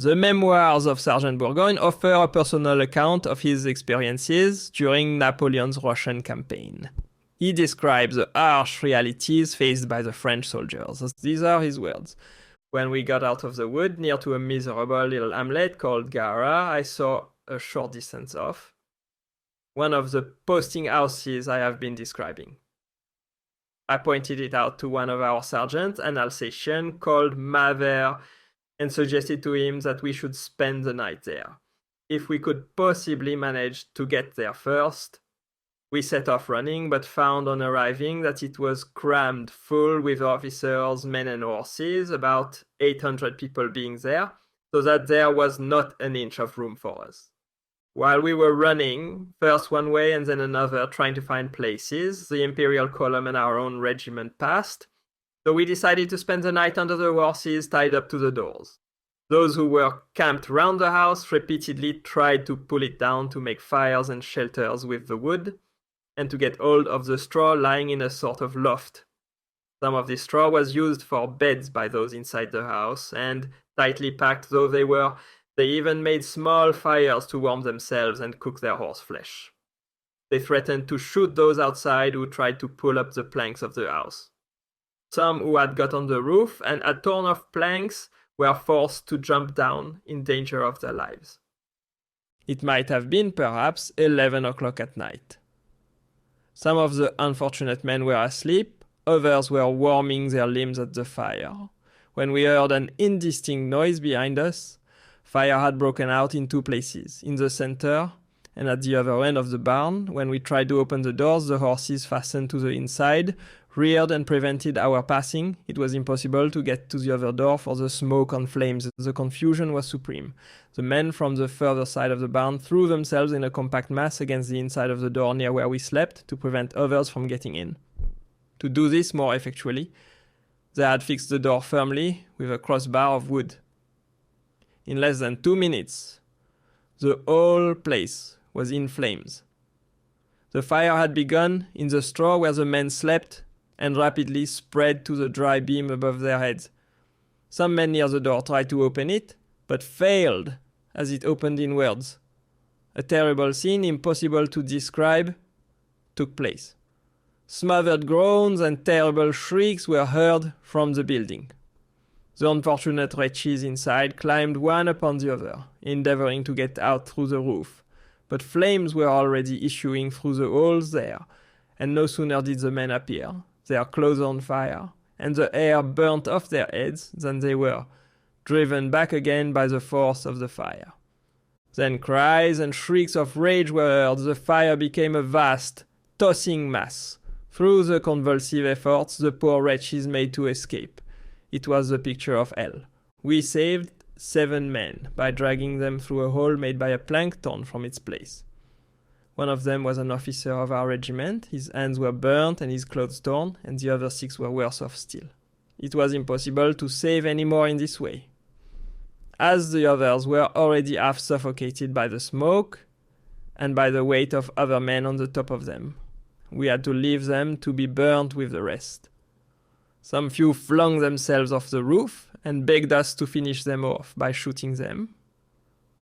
The Memoirs of Sergeant Bourgogne offer a personal account of his experiences during Napoleon's Russian campaign. He describes the harsh realities faced by the French soldiers. These are his words. When we got out of the wood near to a miserable little hamlet called Gara, I saw, a short distance off, one of the posting houses I have been describing. I pointed it out to one of our sergeants, an Alsatian called Maver, and suggested to him that we should spend the night there. If we could possibly manage to get there first. We set off running, but found on arriving that it was crammed full with officers, men and horses, about 800 people being there, so that there was not an inch of room for us. While we were running, first one way and then another, trying to find places, the Imperial column and our own regiment passed, so we decided to spend the night under the horses tied up to the doors. Those who were camped round the house repeatedly tried to pull it down to make fires and shelters with the wood, and to get hold of the straw lying in a sort of loft. Some of this straw was used for beds by those inside the house, and, tightly packed though they were, they even made small fires to warm themselves and cook their horse flesh. They threatened to shoot those outside who tried to pull up the planks of the house. Some who had got on the roof and had torn off planks were forced to jump down in danger of their lives. It might have been perhaps 11 o'clock at night. Some of the unfortunate men were asleep, others were warming their limbs at the fire. When we heard an indistinct noise behind us, fire had broken out in two places, in the center and at the other end of the barn. When we tried to open the doors, the horses fastened to the inside reared and prevented our passing. It was impossible to get to the other door for the smoke and flames. The confusion was supreme. The men from the further side of the barn threw themselves in a compact mass against the inside of the door near where we slept to prevent others from getting in. To do this more effectually, they had fixed the door firmly with a crossbar of wood. In less than 2 minutes, the whole place was in flames. The fire had begun in the straw where the men slept and rapidly spread to the dry beam above their heads. Some men near the door tried to open it, but failed as it opened inwards. A terrible scene, impossible to describe, took place. Smothered groans and terrible shrieks were heard from the building. The unfortunate wretches inside climbed one upon the other, endeavoring to get out through the roof, but flames were already issuing through the holes there, and no sooner did the men appear, their clothes on fire, and the hair burnt off their heads, than they were driven back again by the force of the fire. Then cries and shrieks of rage were heard. The fire became a vast, tossing mass. Through the convulsive efforts the poor wretches made to escape. It was the picture of hell. We saved 7 men by dragging them through a hole made by a plank torn from its place. One of them was an officer of our regiment. His hands were burnt and his clothes torn, and the other 6 were worse off still. It was impossible to save any more in this way, as the others were already half suffocated by the smoke and by the weight of other men on the top of them. We had to leave them to be burnt with the rest. Some few flung themselves off the roof and begged us to finish them off by shooting them.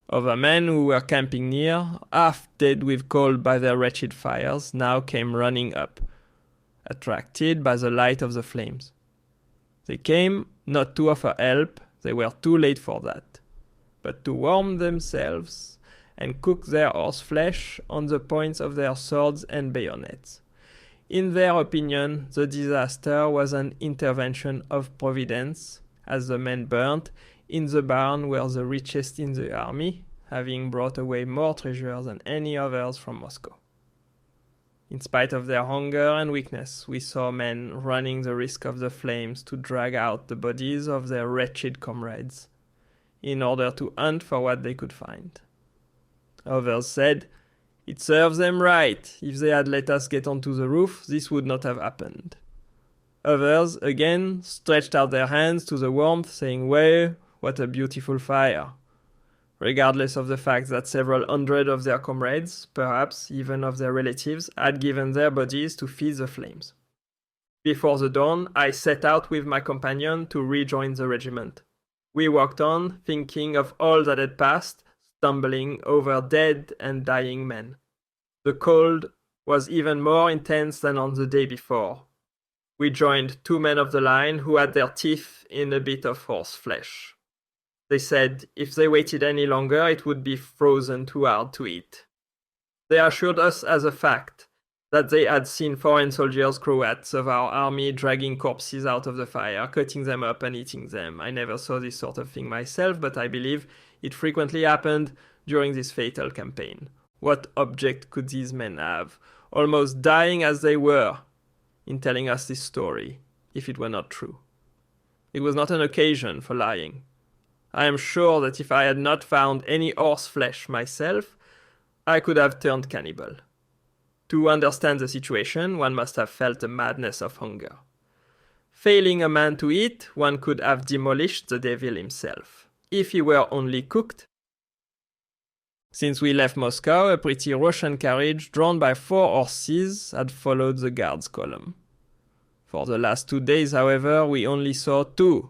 Other men who were camping near, half dead with cold by their wretched fires, now came running up, attracted by the light of the flames. They came not to offer help, they were too late for that, but to warm themselves and cook their horse flesh on the points of their swords and bayonets. In their opinion, the disaster was an intervention of Providence, as the men burnt in the barn were the richest in the army, having brought away more treasure than any others from Moscow. In spite of their hunger and weakness, we saw men running the risk of the flames to drag out the bodies of their wretched comrades, in order to hunt for what they could find. Others said, "It serves them right. If they had let us get onto the roof, this would not have happened." Others, again, stretched out their hands to the warmth, saying, "Well, what a beautiful fire," regardless of the fact that several hundred of their comrades, perhaps even of their relatives, had given their bodies to feed the flames. Before the dawn, I set out with my companion to rejoin the regiment. We walked on, thinking of all that had passed, stumbling over dead and dying men. The cold was even more intense than on the day before. We joined 2 men of the line who had their teeth in a bit of horse flesh. They said if they waited any longer, it would be frozen too hard to eat. They assured us as a fact that they had seen foreign soldiers Croats of our army dragging corpses out of the fire, cutting them up and eating them. I never saw this sort of thing myself, but I believe it frequently happened during this fatal campaign. What object could these men have, almost dying as they were, in telling us this story, if it were not true? It was not an occasion for lying. I am sure that if I had not found any horse flesh myself, I could have turned cannibal. To understand the situation, one must have felt the madness of hunger. Failing a man to eat, one could have demolished the devil himself, if he were only cooked. Since we left Moscow, a pretty Russian carriage drawn by 4 horses had followed the guards column. For the last 2 days, however, we only saw 2.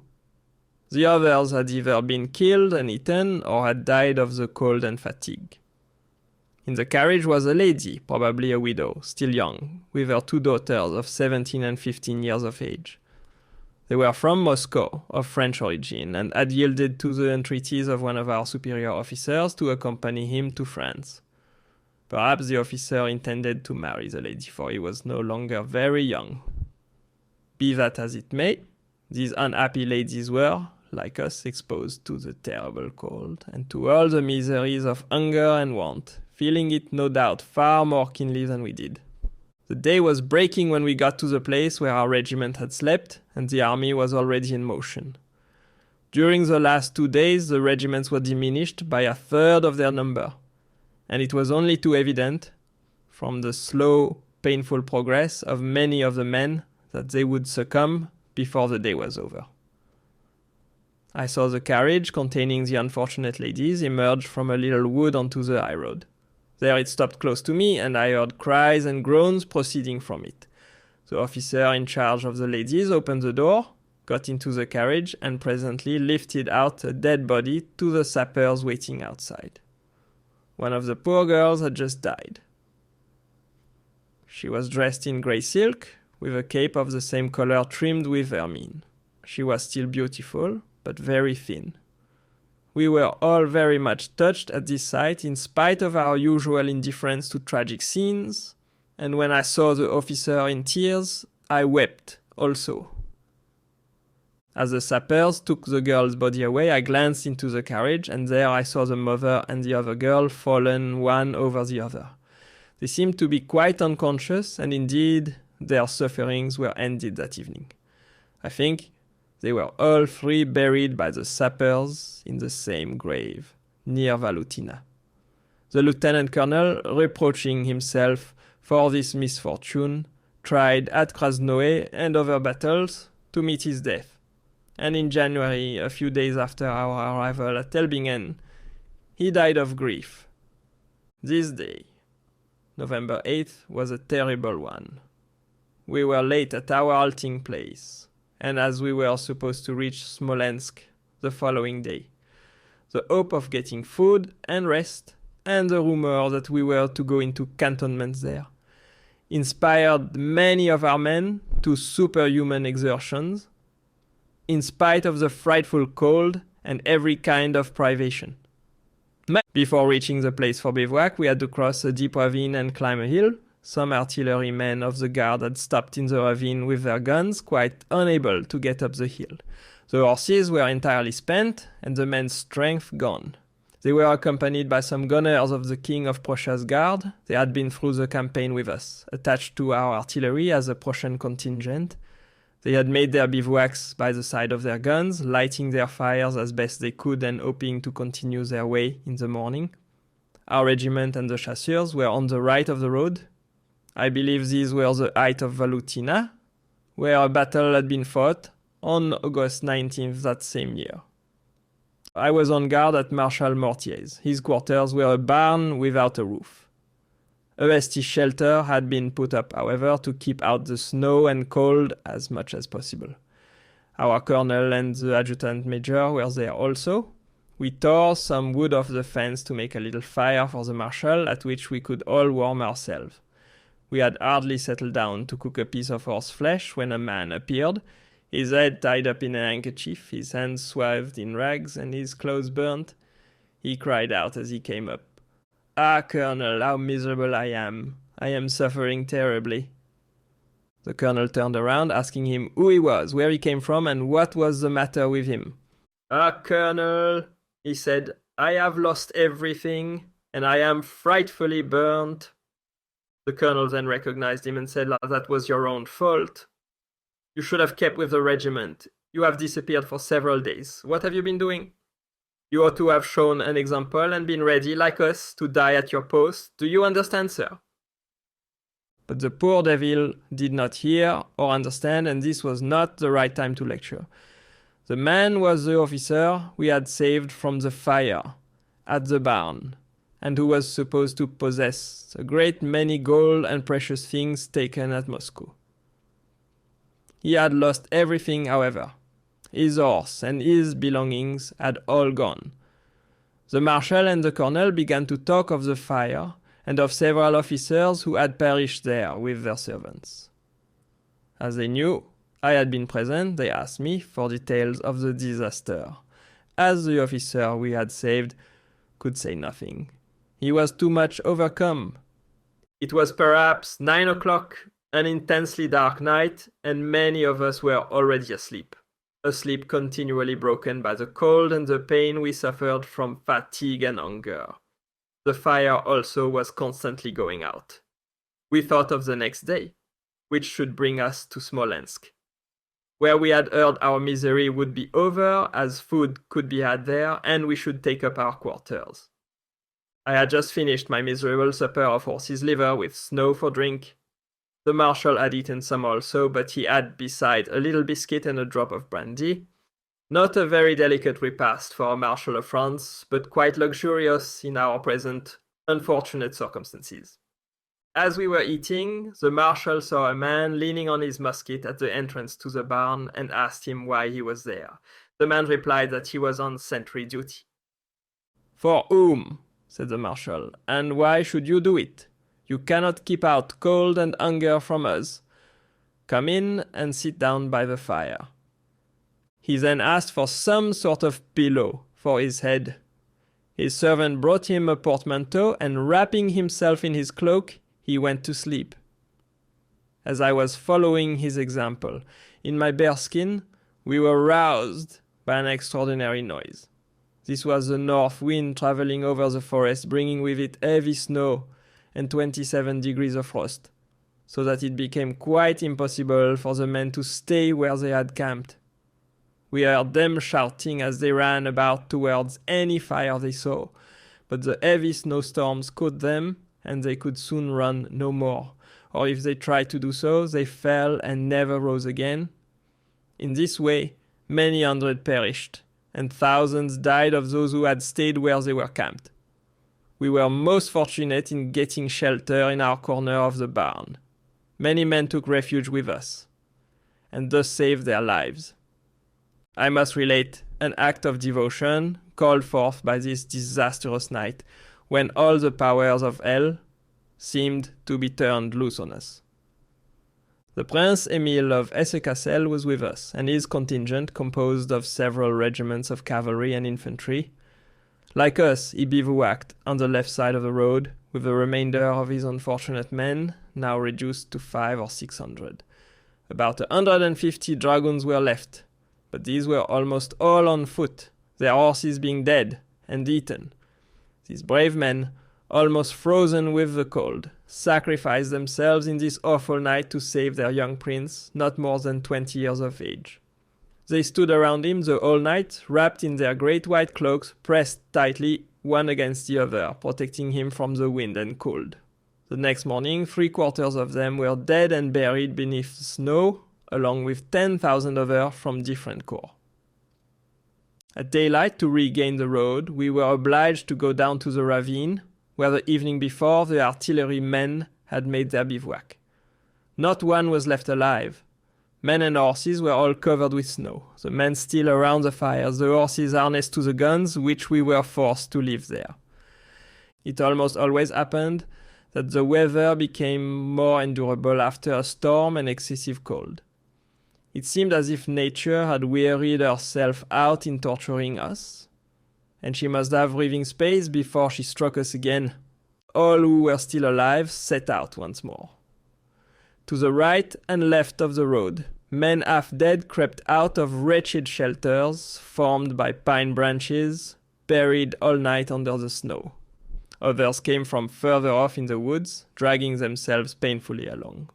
The others had either been killed and eaten or had died of the cold and fatigue. In the carriage was a lady, probably a widow, still young, with her 2 daughters of 17 and 15 years of age. They were from Moscow, of French origin, and had yielded to the entreaties of one of our superior officers to accompany him to France. Perhaps the officer intended to marry the lady, for he was no longer very young. Be that as it may, these unhappy ladies were, like us, exposed to the terrible cold, and to all the miseries of hunger and want, feeling it no doubt far more keenly than we did. The day was breaking when we got to the place where our regiment had slept, and the army was already in motion. During the last 2 days, the regiments were diminished by 1/3 of their number, and it was only too evident, from the slow, painful progress of many of the men, that they would succumb before the day was over. I saw the carriage containing the unfortunate ladies emerge from a little wood onto the high road. There it stopped close to me, and I heard cries and groans proceeding from it. The officer in charge of the ladies opened the door, got into the carriage, and presently lifted out a dead body to the sappers waiting outside. One of the poor girls had just died. She was dressed in grey silk, with a cape of the same color trimmed with ermine. She was still beautiful, but very thin. We were all very much touched at this sight in spite of our usual indifference to tragic scenes, and when I saw the officer in tears, I wept also. As the sappers took the girl's body away, I glanced into the carriage, and there I saw the mother and the other girl fallen one over the other. They seemed to be quite unconscious, and indeed their sufferings were ended that evening. I think they were all 3 buried by the sappers in the same grave, near Valutina. The lieutenant colonel, reproaching himself for this misfortune, tried at Krasnoe and other battles to meet his death. And in January, a few days after our arrival at Elbingen, he died of grief. This day, November 8th, was a terrible one. We were late at our halting place, and as we were supposed to reach Smolensk the following day, the hope of getting food and rest, and the rumor that we were to go into cantonments there, inspired many of our men to superhuman exertions, in spite of the frightful cold and every kind of privation. Before reaching the place for bivouac, we had to cross a deep ravine and climb a hill. Some artillerymen of the guard had stopped in the ravine with their guns, quite unable to get up the hill. The horses were entirely spent, and the men's strength gone. They were accompanied by some gunners of the King of Prussia's guard. They had been through the campaign with us, attached to our artillery as a Prussian contingent. They had made their bivouacs by the side of their guns, lighting their fires as best they could and hoping to continue their way in the morning. Our regiment and the chasseurs were on the right of the road. I believe these were the height of Valutina, where a battle had been fought on August 19th that same year. I was on guard at Marshal Mortier's. His quarters were a barn without a roof. A hasty shelter had been put up, however, to keep out the snow and cold as much as possible. Our colonel and the adjutant major were there also. We tore some wood off the fence to make a little fire for the marshal, at which we could all warm ourselves. We had hardly settled down to cook a piece of horse flesh when a man appeared, his head tied up in a handkerchief, his hands swathed in rags, and his clothes burnt. He cried out as he came up, "Ah, Colonel, how miserable I am! I am suffering terribly." The colonel turned around, asking him who he was, where he came from, and what was the matter with him. "Ah, Colonel," he said, "I have lost everything, and I am frightfully burnt." The colonel then recognized him and said, "That was your own fault. You should have kept with the regiment. You have disappeared for several days. What have you been doing? You ought to have shown an example and been ready, like us, to die at your post. Do you understand, sir?" But the poor devil did not hear or understand, and this was not the right time to lecture. The man was the officer we had saved from the fire at the barn, and who was supposed to possess a great many gold and precious things taken at Moscow. He had lost everything, however. His horse and his belongings had all gone. The marshal and the colonel began to talk of the fire and of several officers who had perished there with their servants. As they knew I had been present, they asked me for details of the disaster, as the officer we had saved could say nothing. He was too much overcome. It was perhaps 9 o'clock, an intensely dark night, and many of us were already asleep. A sleep continually broken by the cold and the pain we suffered from fatigue and hunger. The fire also was constantly going out. We thought of the next day, which should bring us to Smolensk, where we had heard our misery would be over, as food could be had there, and we should take up our quarters. I had just finished my miserable supper of horse's liver with snow for drink. The marshal had eaten some also, but he had beside a little biscuit and a drop of brandy. Not a very delicate repast for a marshal of France, but quite luxurious in our present unfortunate circumstances. As we were eating, the marshal saw a man leaning on his musket at the entrance to the barn and asked him why he was there. The man replied that he was on sentry duty. "For whom?" said the marshal, "and why should you do it? You cannot keep out cold and hunger from us. Come in and sit down by the fire." He then asked for some sort of pillow for his head. His servant brought him a portmanteau, and wrapping himself in his cloak, he went to sleep. As I was following his example, in my bearskin, we were roused by an extraordinary noise. This was the north wind traveling over the forest, bringing with it heavy snow and 27 degrees of frost, so that it became quite impossible for the men to stay where they had camped. We heard them shouting as they ran about towards any fire they saw, but the heavy snowstorms caught them, and they could soon run no more, or if they tried to do so, they fell and never rose again. In this way, many hundred perished, and thousands died of those who had stayed where they were camped. We were most fortunate in getting shelter in our corner of the barn. Many men took refuge with us, and thus saved their lives. I must relate an act of devotion called forth by this disastrous night, when all the powers of hell seemed to be turned loose on us. The Prince Emile of Hesse-Kassel was with us, and his contingent, composed of several regiments of cavalry and infantry. Like us, he bivouacked on the left side of the road, with the remainder of his unfortunate men, now reduced to 500 or 600. About 150 dragoons were left, but these were almost all on foot, their horses being dead and eaten. These brave men, almost frozen with the cold, sacrificed themselves in this awful night to save their young prince, not more than 20 years of age. They stood around him the whole night, wrapped in their great white cloaks, pressed tightly one against the other, protecting him from the wind and cold. The next morning, 3/4 of them were dead and buried beneath the snow, along with 10,000 others from different corps. At daylight, to regain the road, we were obliged to go down to the ravine, where the evening before the artillery men had made their bivouac. Not one was left alive. Men and horses were all covered with snow, the men still around the fires, the horses harnessed to the guns, which we were forced to leave there. It almost always happened that the weather became more endurable after a storm and excessive cold. It seemed as if nature had wearied herself out in torturing us, and she must have breathing space before she struck us again. All who were still alive set out once more. To the right and left of the road, men half dead crept out of wretched shelters formed by pine branches, buried all night under the snow. Others came from further off in the woods, dragging themselves painfully along.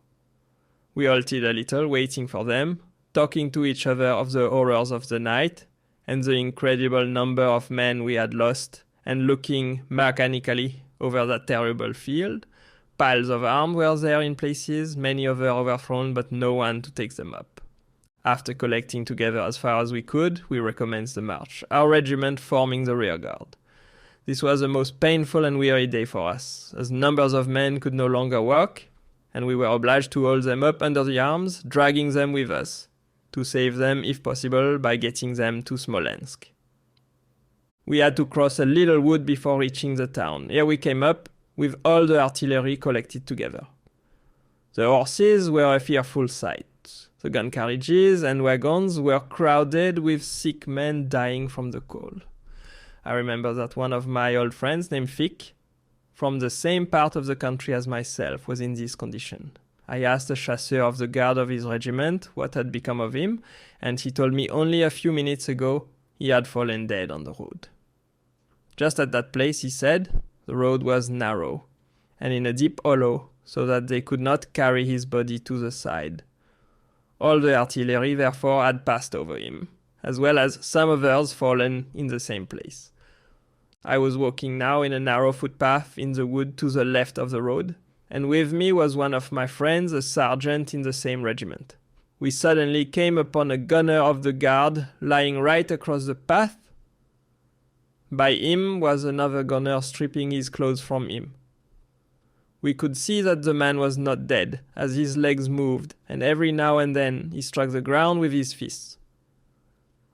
We halted a little, waiting for them, talking to each other of the horrors of the night and the incredible number of men we had lost, and looking mechanically over that terrible field. Piles of arms were there in places, many of them overthrown, but no one to take them up. After collecting together as far as we could, we recommenced the march, our regiment forming the rear guard. This was the most painful and weary day for us, as numbers of men could no longer walk, and we were obliged to hold them up under the arms, dragging them with us, to save them, if possible, by getting them to Smolensk. We had to cross a little wood before reaching the town. Here we came up, with all the artillery collected together. The horses were a fearful sight. The gun carriages and wagons were crowded with sick men dying from the cold. I remember that one of my old friends named Fick, from the same part of the country as myself, was in this condition. I asked the chasseur of the guard of his regiment what had become of him, and he told me only a few minutes ago he had fallen dead on the road. Just at that place, he said, the road was narrow, and in a deep hollow, so that they could not carry his body to the side. All the artillery, therefore, had passed over him, as well as some others fallen in the same place. I was walking now in a narrow footpath in the wood to the left of the road, and with me was one of my friends, a sergeant in the same regiment. We suddenly came upon a gunner of the guard lying right across the path. By him was another gunner stripping his clothes from him. We could see that the man was not dead, as his legs moved, and every now and then he struck the ground with his fists.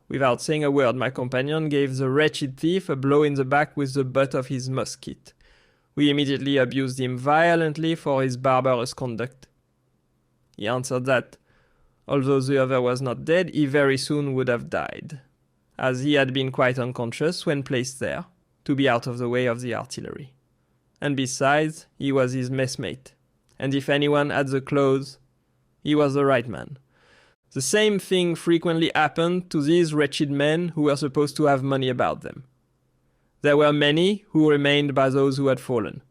Without saying a word, my companion gave the wretched thief a blow in the back with the butt of his musket. We immediately abused him violently for his barbarous conduct. He answered that, although the other was not dead, he very soon would have died, as he had been quite unconscious when placed there, to be out of the way of the artillery. And besides, he was his messmate, and if anyone had the clothes, he was the right man. The same thing frequently happened to these wretched men who were supposed to have money about them. There were many who remained by those who had fallen,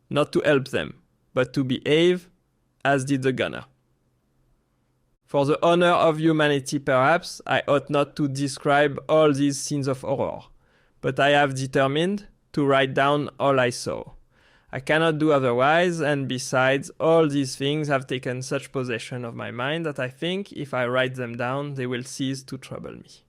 not to help them, but to behave as did the gunner. For the honor of humanity, perhaps, I ought not to describe all these scenes of horror, but I have determined to write down all I saw. I cannot do otherwise, and besides, all these things have taken such possession of my mind that I think, if I write them down, they will cease to trouble me.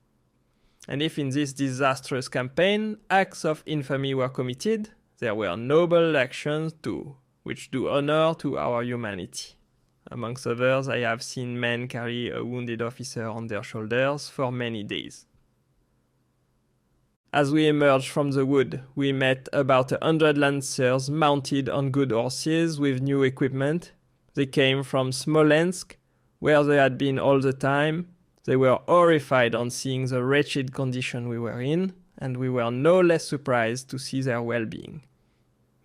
And if in this disastrous campaign acts of infamy were committed, there were noble actions too, which do honor to our humanity. Amongst others, I have seen men carry a wounded officer on their shoulders for many days. As we emerged from the wood, we met about 100 lancers mounted on good horses with new equipment. They came from Smolensk, where they had been all the time. They were horrified on seeing the wretched condition we were in, and we were no less surprised to see their well-being.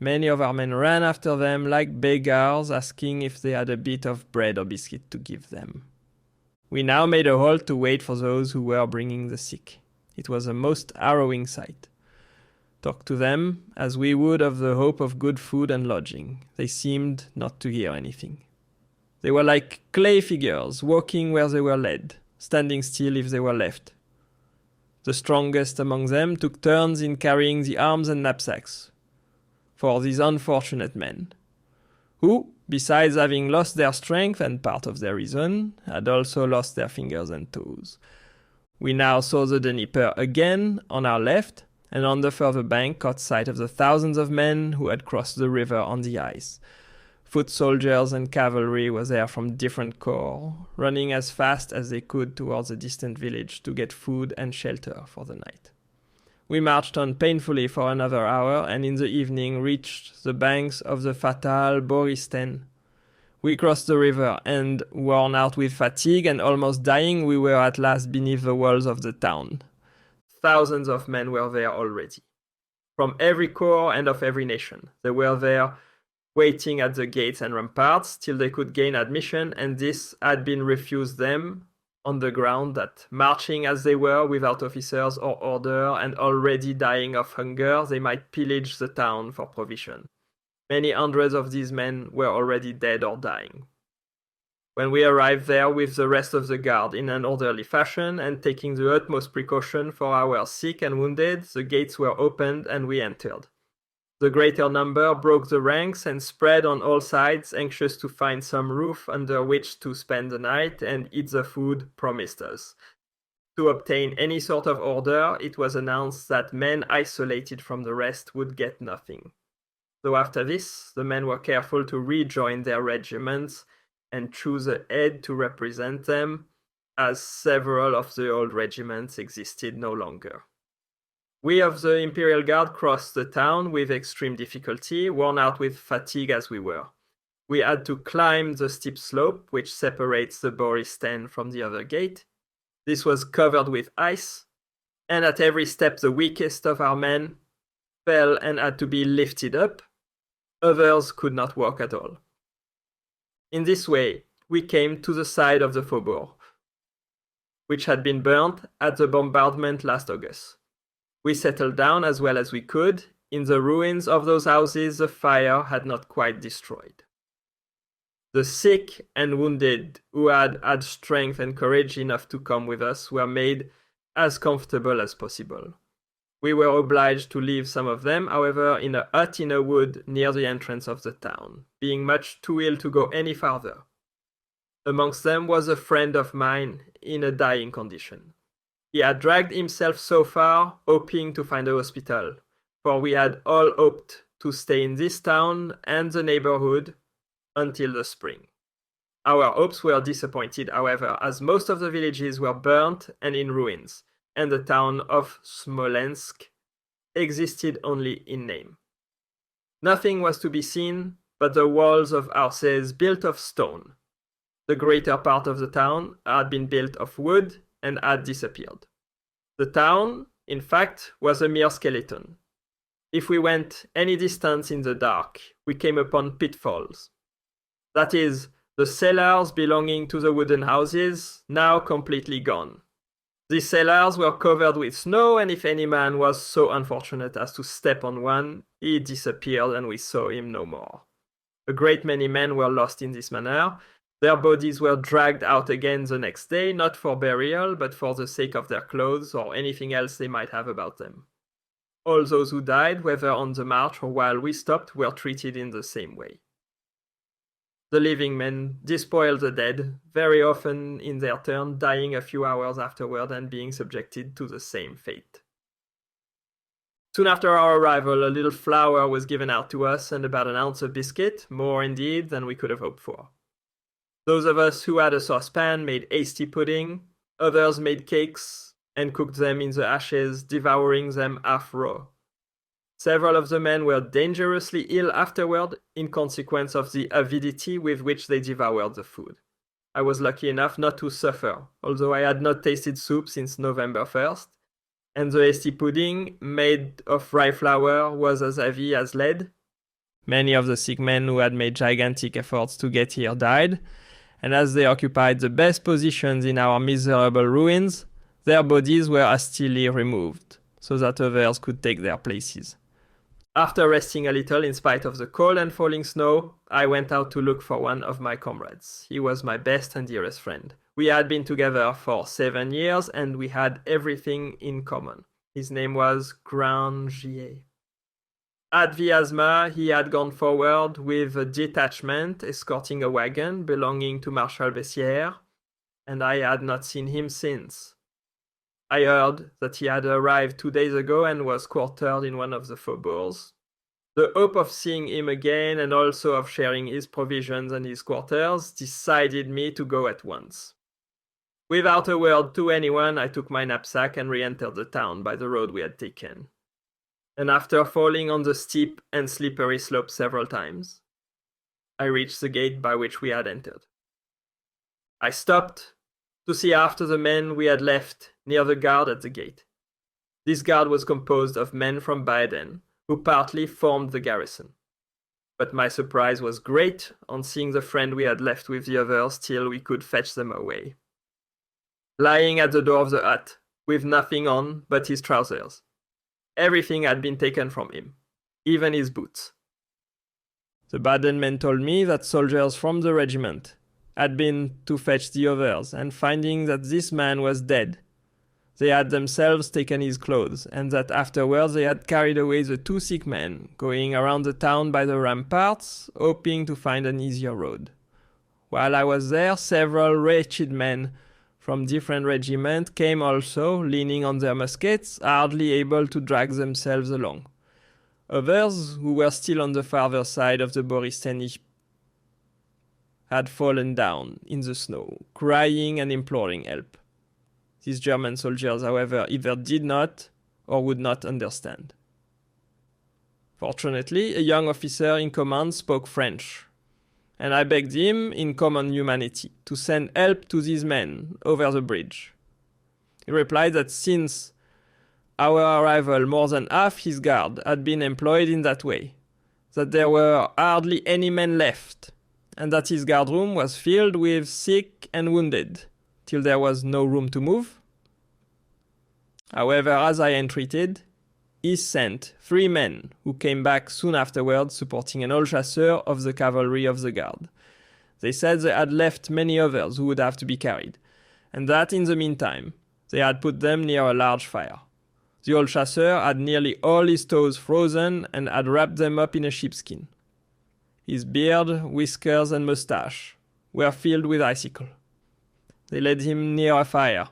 Many of our men ran after them like beggars, asking if they had a bit of bread or biscuit to give them. We now made a halt to wait for those who were bringing the sick. It was a most harrowing sight. Talked to them as we would of the hope of good food and lodging. They seemed not to hear anything. They were like clay figures, walking where they were led, standing still if they were left. The strongest among them took turns in carrying the arms and knapsacks for these unfortunate men, who, besides having lost their strength and part of their reason, had also lost their fingers and toes. We now saw the Dnieper again on our left, and on the further bank caught sight of the thousands of men who had crossed the river on the ice. Foot soldiers and cavalry were there from different corps, running as fast as they could towards a distant village to get food and shelter for the night. We marched on painfully for another hour and in the evening reached the banks of the fatal Boristen. We crossed the river and, worn out with fatigue and almost dying, we were at last beneath the walls of the town. Thousands of men were there already. From every corps and of every nation. They were there waiting at the gates and ramparts till they could gain admission, and this had been refused them on the ground that, marching as they were without officers or order and already dying of hunger, they might pillage the town for provision. Many hundreds of these men were already dead or dying. When we arrived there with the rest of the guard in an orderly fashion and taking the utmost precaution for our sick and wounded, the gates were opened and we entered. The greater number broke the ranks and spread on all sides, anxious to find some roof under which to spend the night and eat the food promised us. To obtain any sort of order, it was announced that men isolated from the rest would get nothing. So after this, the men were careful to rejoin their regiments and choose a head to represent them, as several of the old regiments existed no longer. We of the Imperial Guard crossed the town with extreme difficulty, worn out with fatigue as we were. We had to climb the steep slope which separates the Boristen from the other gate. This was covered with ice, and at every step the weakest of our men fell and had to be lifted up. Others could not walk at all. In this way, we came to the side of the faubourg, which had been burnt at the bombardment last August. We settled down as well as we could. In the ruins of those houses the fire had not quite destroyed. The sick and wounded who had had strength and courage enough to come with us were made as comfortable as possible. We were obliged to leave some of them, however, in a hut in a wood near the entrance of the town, being much too ill to go any farther. Amongst them was a friend of mine in a dying condition. He had dragged himself so far, hoping to find a hospital, for we had all hoped to stay in this town and the neighborhood until the spring. Our hopes were disappointed, however, as most of the villages were burnt and in ruins, and the town of Smolensk existed only in name. Nothing was to be seen but the walls of houses built of stone. The greater part of the town had been built of wood and had disappeared. The town, in fact, was a mere skeleton. If we went any distance in the dark, we came upon pitfalls. That is, the cellars belonging to the wooden houses, now completely gone. These cellars were covered with snow, and if any man was so unfortunate as to step on one, he disappeared and we saw him no more. A great many men were lost in this manner. Their bodies were dragged out again the next day, not for burial, but for the sake of their clothes or anything else they might have about them. All those who died, whether on the march or while we stopped, were treated in the same way. The living men despoiled the dead, very often in their turn dying a few hours afterward and being subjected to the same fate. Soon after our arrival, a little flour was given out to us and about an ounce of biscuit, more indeed than we could have hoped for. Those of us who had a saucepan made hasty pudding, others made cakes and cooked them in the ashes, devouring them half raw. Several of the men were dangerously ill afterward in consequence of the avidity with which they devoured the food. I was lucky enough not to suffer, although I had not tasted soup since November 1st, and the hasty pudding, made of rye flour, was as heavy as lead. Many of the sick men who had made gigantic efforts to get here died, and as they occupied the best positions in our miserable ruins, their bodies were hastily removed, so that others could take their places. After resting a little in spite of the cold and falling snow, I went out to look for one of my comrades. He was my best and dearest friend. We had been together for 7 years and we had everything in common. His name was Grangier. At Vyazma, he had gone forward with a detachment escorting a wagon belonging to Marshal Bessières, and I had not seen him since. I heard that he had arrived 2 days ago and was quartered in one of the faubourgs. The hope of seeing him again and also of sharing his provisions and his quarters decided me to go at once. Without a word to anyone, I took my knapsack and re-entered the town by the road we had taken. And after falling on the steep and slippery slope several times, I reached the gate by which we had entered. I stopped to see after the men we had left near the guard at the gate. This guard was composed of men from Baden, who partly formed the garrison. But my surprise was great on seeing the friend we had left with the others till we could fetch them away. Lying at the door of the hut, with nothing on but his trousers. Everything had been taken from him, even his boots. The Baden men told me that soldiers from the regiment had been to fetch the others, and finding that this man was dead, they had themselves taken his clothes, and that afterwards they had carried away the two sick men, going around the town by the ramparts, hoping to find an easier road. While I was there, several wretched men from different regiments came also, leaning on their muskets, hardly able to drag themselves along. Others, who were still on the farther side of the Borysteni, had fallen down in the snow, crying and imploring help. These German soldiers, however, either did not or would not understand. Fortunately, a young officer in command spoke French, and I begged him, in common humanity, to send help to these men over the bridge. He replied that since our arrival more than half his guard had been employed in that way, that there were hardly any men left, and that his guard room was filled with sick and wounded, till there was no room to move. However, as I entreated, he sent 3 men who came back soon afterwards supporting an old chasseur of the cavalry of the guard. They said they had left many others who would have to be carried, and that in the meantime they had put them near a large fire. The old chasseur had nearly all his toes frozen and had wrapped them up in a sheepskin. His beard, whiskers, and moustache were filled with icicle. They led him near a fire,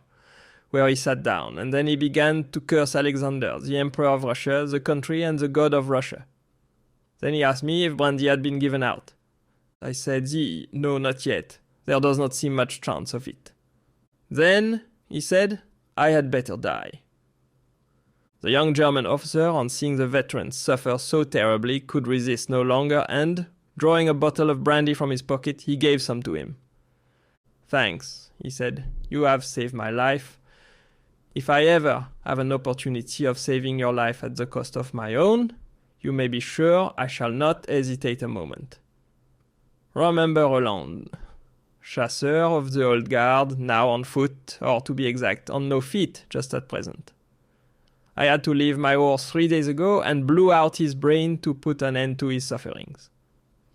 where he sat down, and then he began to curse Alexander, the Emperor of Russia, the country, and the God of Russia. Then he asked me if brandy had been given out. I said, no, not yet. There does not seem much chance of it. Then, he said, I had better die. The young German officer, on seeing the veterans suffer so terribly, could resist no longer, and, drawing a bottle of brandy from his pocket, he gave some to him. Thanks, he said. You have saved my life. If I ever have an opportunity of saving your life at the cost of my own, you may be sure I shall not hesitate a moment. Remember Roland, chasseur of the old guard, now on foot, or to be exact, on no feet just at present. I had to leave my horse 3 days ago and blew out his brain to put an end to his sufferings.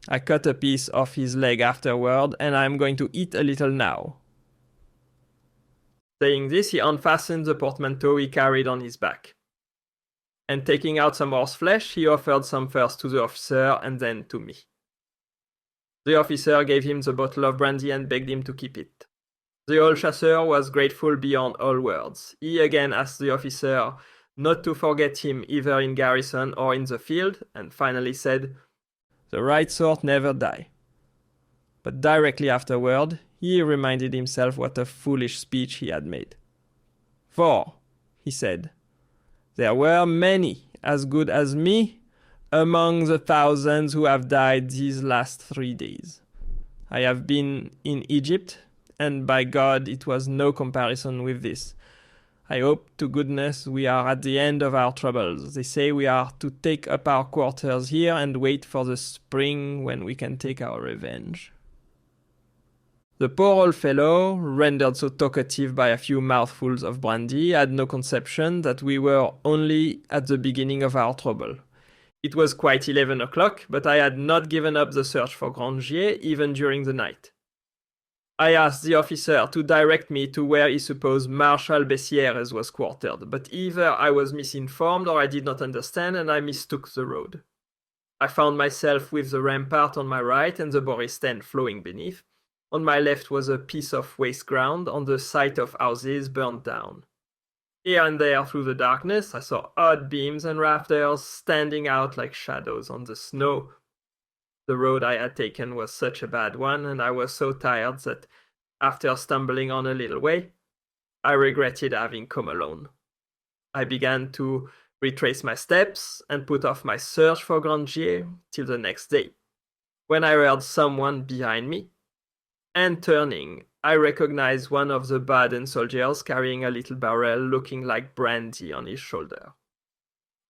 I cut a piece off his leg afterward, and I am going to eat a little now. Saying this, he unfastened the portmanteau he carried on his back. And taking out some horse flesh, he offered some first to the officer and then to me. The officer gave him the bottle of brandy and begged him to keep it. The old chasseur was grateful beyond all words. He again asked the officer not to forget him either in garrison or in the field, and finally said, "The right sort never die." But directly afterward, he reminded himself what a foolish speech he had made. "For," he said, "there were many as good as me among the thousands who have died these last 3 days. I have been in Egypt, and by God it was no comparison with this. I hope to goodness we are at the end of our troubles. They say we are to take up our quarters here and wait for the spring when we can take our revenge." The poor old fellow, rendered so talkative by a few mouthfuls of brandy, had no conception that we were only at the beginning of our trouble. It was quite 11 o'clock, but I had not given up the search for Grangier even during the night. I asked the officer to direct me to where he supposed Marshal Bessieres was quartered, but either I was misinformed or I did not understand, and I mistook the road. I found myself with the rampart on my right and the Borysthenes flowing beneath. On my left was a piece of waste ground on the site of houses burned down. Here and there through the darkness, I saw odd beams and rafters standing out like shadows on the snow. The road I had taken was such a bad one, and I was so tired that, after stumbling on a little way, I regretted having come alone. I began to retrace my steps and put off my search for Grandier till the next day, when I heard someone behind me, and turning, I recognized one of the Baden soldiers carrying a little barrel looking like brandy on his shoulder.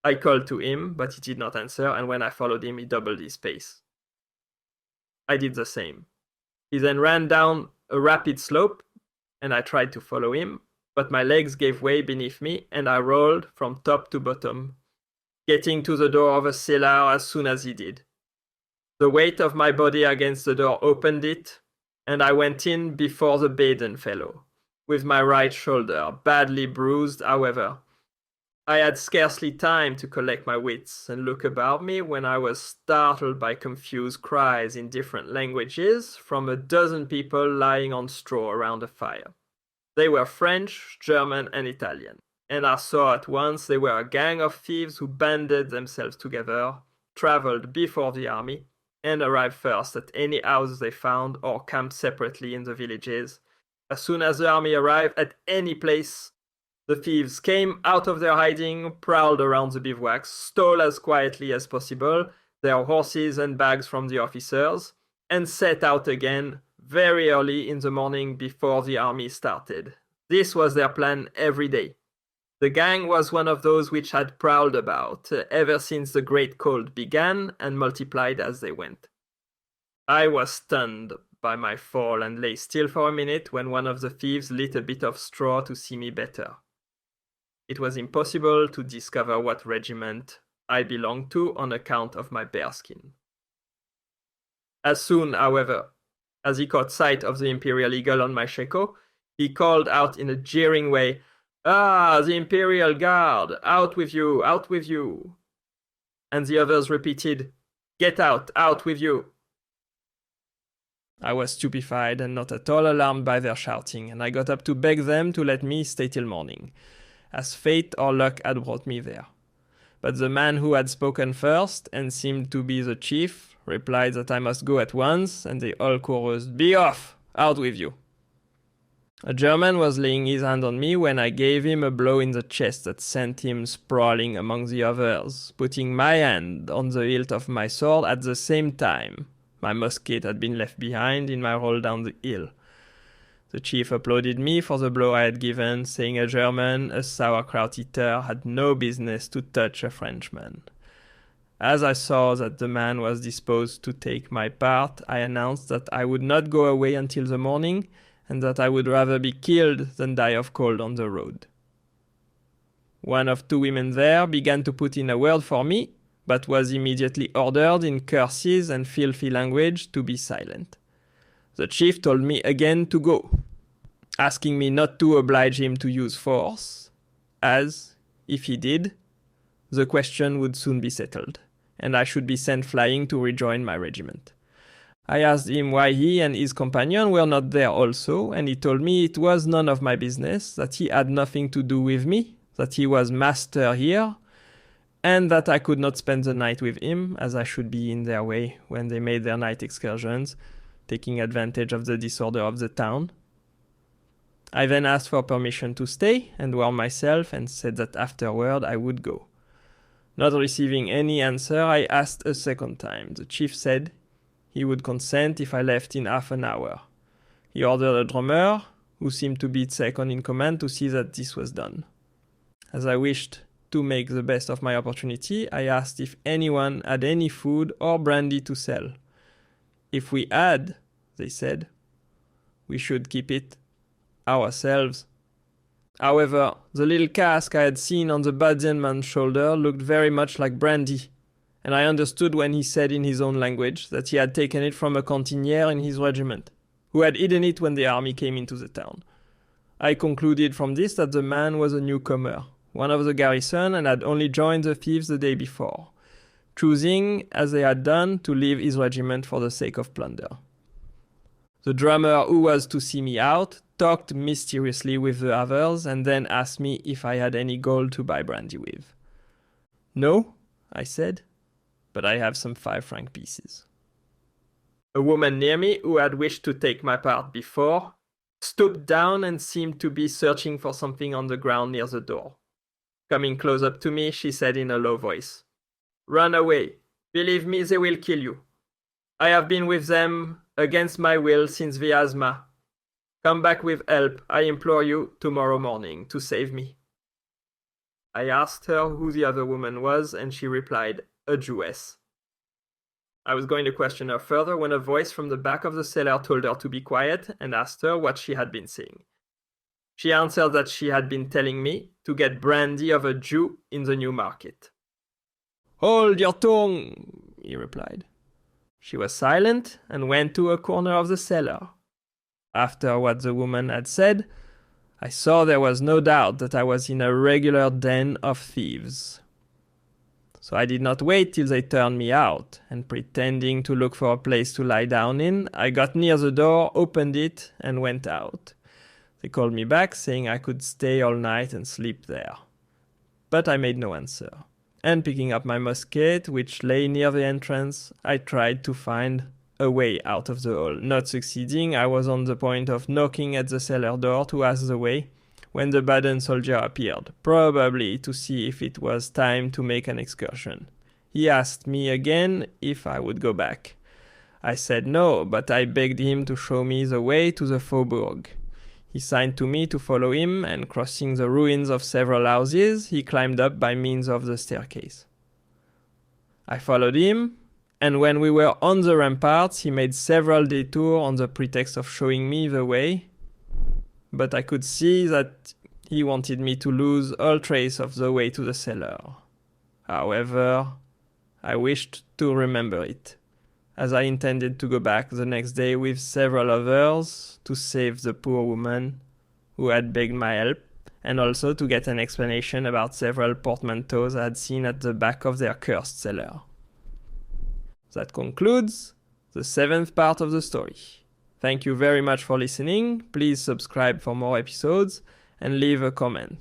I called to him, but he did not answer, and when I followed him, he doubled his pace. I did the same. He then ran down a rapid slope, and I tried to follow him, but my legs gave way beneath me, and I rolled from top to bottom, getting to the door of a cellar as soon as he did. The weight of my body against the door opened it, and I went in before the Baden fellow, with my right shoulder badly bruised, however. I had scarcely time to collect my wits and look about me when I was startled by confused cries in different languages from a dozen people lying on straw around a fire. They were French, German, and Italian, and I saw at once they were a gang of thieves who banded themselves together, traveled before the army, and arrived first at any house they found or camped separately in the villages. As soon as the army arrived at any place, the thieves came out of their hiding, prowled around the bivouacs, stole as quietly as possible their horses and bags from the officers, and set out again very early in the morning before the army started. This was their plan every day. The gang was one of those which had prowled about ever since the Great Cold began and multiplied as they went. I was stunned by my fall and lay still for a minute when one of the thieves lit a bit of straw to see me better. It was impossible to discover what regiment I belonged to on account of my bearskin. As soon, however, as he caught sight of the Imperial Eagle on my shako, he called out in a jeering way, "Ah, the Imperial Guard! Out with you! Out with you!" And the others repeated, "Get out! Out with you!" I was stupefied and not at all alarmed by their shouting, and I got up to beg them to let me stay till morning, as fate or luck had brought me there. But the man who had spoken first, and seemed to be the chief, replied that I must go at once, and they all chorused, "Be off! Out with you!" A German was laying his hand on me when I gave him a blow in the chest that sent him sprawling among the others, putting my hand on the hilt of my sword at the same time. My musket had been left behind in my roll down the hill. The chief applauded me for the blow I had given, saying a German, a sauerkraut eater, had no business to touch a Frenchman. As I saw that the man was disposed to take my part, I announced that I would not go away until the morning, and that I would rather be killed than die of cold on the road. One of two women there began to put in a word for me, but was immediately ordered in curses and filthy language to be silent. The chief told me again to go, asking me not to oblige him to use force, as, if he did, the question would soon be settled, and I should be sent flying to rejoin my regiment. I asked him why he and his companion were not there also, and he told me it was none of my business, that he had nothing to do with me, that he was master here, and that I could not spend the night with him, as I should be in their way when they made their night excursions, taking advantage of the disorder of the town. I then asked for permission to stay and warm myself, and said that afterward I would go. Not receiving any answer, I asked a second time. The chief said he would consent if I left in half an hour. He ordered a drummer, who seemed to be second in command, to see that this was done. As I wished to make the best of my opportunity, I asked if anyone had any food or brandy to sell. If we had, they said, we should keep it ourselves. However, the little cask I had seen on the Baden man's shoulder looked very much like brandy, and I understood when he said in his own language that he had taken it from a cantiniere in his regiment, who had hidden it when the army came into the town. I concluded from this that the man was a newcomer, one of the garrison, and had only joined the thieves the day before, choosing, as they had done, to leave his regiment for the sake of plunder. The drummer who was to see me out talked mysteriously with the others and then asked me if I had any gold to buy brandy with. No, I said, but I have some 5-franc pieces. A woman near me, who had wished to take my part before, stooped down and seemed to be searching for something on the ground near the door. Coming close up to me, she said in a low voice, "Run away. Believe me, they will kill you. I have been with them against my will since the asthma. Come back with help, I implore you, tomorrow morning, to save me." I asked her who the other woman was, and she replied, "A Jewess." I was going to question her further when a voice from the back of the cellar told her to be quiet and asked her what she had been saying. She answered that she had been telling me to get brandy of a Jew in the new market. "Hold your tongue," he replied. She was silent and went to a corner of the cellar. After what the woman had said, I saw there was no doubt that I was in a regular den of thieves. So I did not wait till they turned me out, and pretending to look for a place to lie down in, I got near the door, opened it, and went out. They called me back, saying I could stay all night and sleep there. But I made no answer, and picking up my musket, which lay near the entrance, I tried to find a way out of the hall. Not succeeding, I was on the point of knocking at the cellar door to ask the way, when the Baden soldier appeared, probably to see if it was time to make an excursion. He asked me again if I would go back. I said no, but I begged him to show me the way to the faubourg. He signed to me to follow him, and crossing the ruins of several houses, he climbed up by means of the staircase. I followed him, and when we were on the ramparts, he made several detours on the pretext of showing me the way, but I could see that he wanted me to lose all trace of the way to the cellar. However, I wished to remember it, as I intended to go back the next day with several others to save the poor woman who had begged my help, and also to get an explanation about several portmanteaus I had seen at the back of their cursed cellar. That concludes the 7th part of the story. Thank you very much for listening. Please subscribe for more episodes and leave a comment.